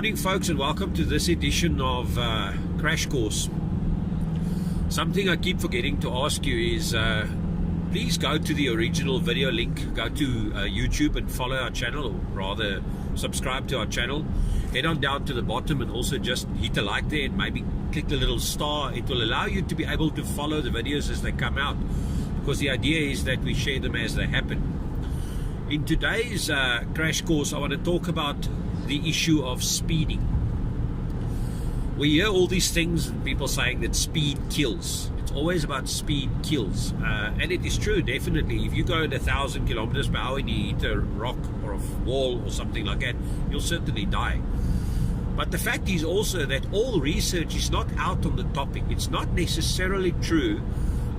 Morning folks, and welcome to this edition of Crash Course. Something I keep forgetting to ask you is please go to the original video link, go to YouTube and follow our channel, or rather subscribe to our channel. Head on down to the bottom and also just hit a like there and maybe click the little star. It will allow you to be able to follow the videos as they come out, because the idea is that we share them as they happen. In today's crash course, I want to talk about the issue of speeding. We hear all these things and people saying that speed kills. It's always about speed kills, and it is true, definitely. If you go at 1,000 kilometers per hour and you hit a rock or a wall or something like that, you'll certainly die. But the fact is also that all research is not out on the topic. It's not necessarily true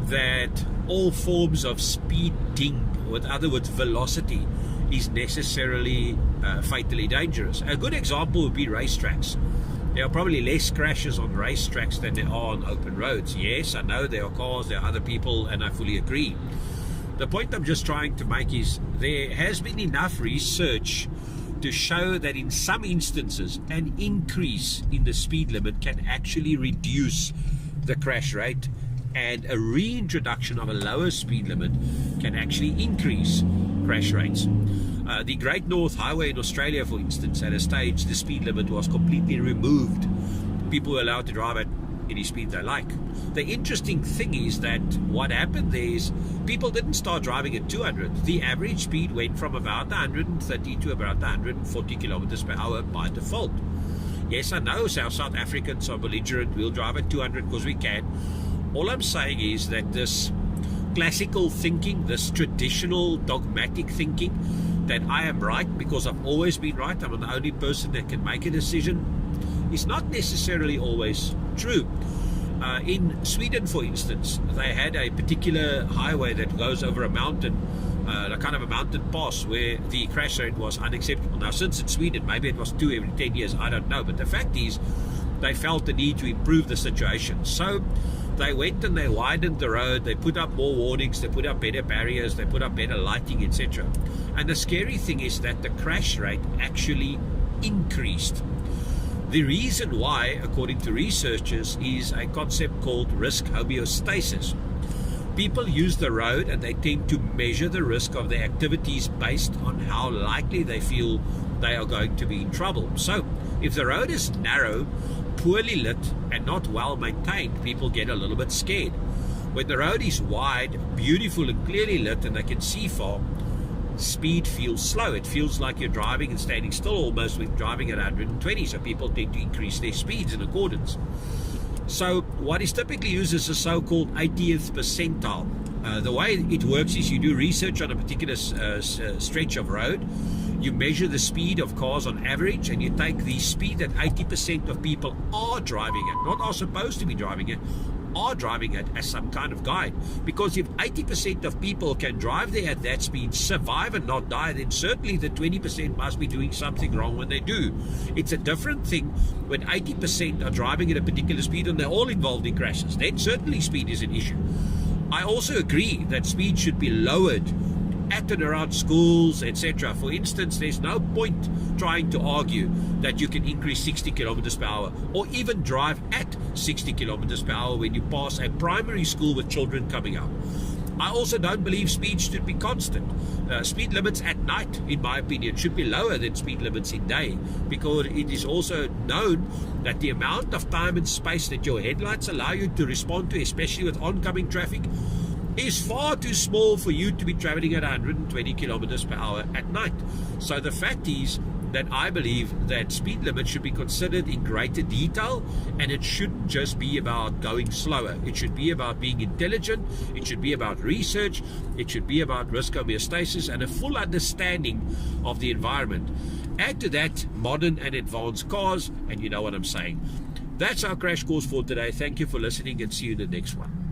that all forms of speeding, with other words velocity, is necessarily fatally dangerous. A good example would be racetracks. There are probably less crashes on racetracks than there are on open roads. Yes, I know there are cars, there are other people, and I fully agree. The point I'm just trying to make is there has been enough research to show that in some instances an increase in the speed limit can actually reduce the crash rate, and a reintroduction of a lower speed limit can actually increase crash rates. The Great North Highway in Australia, for instance, at a stage the speed limit was completely removed. People were allowed to drive at any speed they like. The interesting thing is that what happened there is people didn't start driving at 200. The average speed went from about 130 to about 140 kilometers per hour by default. Yes, I know South Africans are belligerent. We'll drive at 200 because we can. All I'm saying is that this classical thinking, this traditional dogmatic thinking, that I am right because I've always been right, I'm the only person that can make a decision, is not necessarily always true. In Sweden, for instance, they had a particular highway that goes over a mountain, a kind of a mountain pass, where the crash rate was unacceptable. Now, since it's Sweden, maybe it was 2 every 10 years, I don't know. But the fact is, they felt the need to improve the situation. So they went and they widened the road, they put up more warnings, they put up better barriers, they put up better lighting, etc. And the scary thing is that the crash rate actually increased. The reason why, according to researchers, is a concept called risk homeostasis. People use the road and they tend to measure the risk of their activities based on how likely they feel they are going to be in trouble. So if the road is narrow, poorly lit and not well maintained, people get a little bit scared. When the road is wide, beautiful and clearly lit and they can see far, speed feels slow. It feels like you're driving and standing still almost when driving at 120, so people tend to increase their speeds in accordance. So what is typically used is a so-called 80th percentile. The way it works is you do research on a particular stretch of road. You measure the speed of cars on average, and you take the speed that 80% of people are driving at, not are supposed to be driving at, are driving at, as some kind of guide. Because if 80% of people can drive there at that speed, survive and not die, then certainly the 20% must be doing something wrong when they do. It's a different thing when 80% are driving at a particular speed and they're all involved in crashes. Then certainly speed is an issue. I also agree that speed should be lowered at and around schools, etc. For instance, there's no point trying to argue that you can increase 60 kilometers per hour or even drive at 60 kilometers per hour when you pass a primary school with children coming out. I also don't believe speed should be constant. Speed limits at night, in my opinion, should be lower than speed limits in day, because it is also known that the amount of time and space that your headlights allow you to respond to, especially with oncoming traffic, is far too small for you to be traveling at 120 kilometers per hour at night. So the fact is that I believe that speed limits should be considered in greater detail, and it shouldn't just be about going slower. It should be about being intelligent, it should be about research, it should be about risk homeostasis and a full understanding of the environment. Add to that modern and advanced cars, and you know what I'm saying. That's our crash course for today. Thank you for listening, and see you in the next one.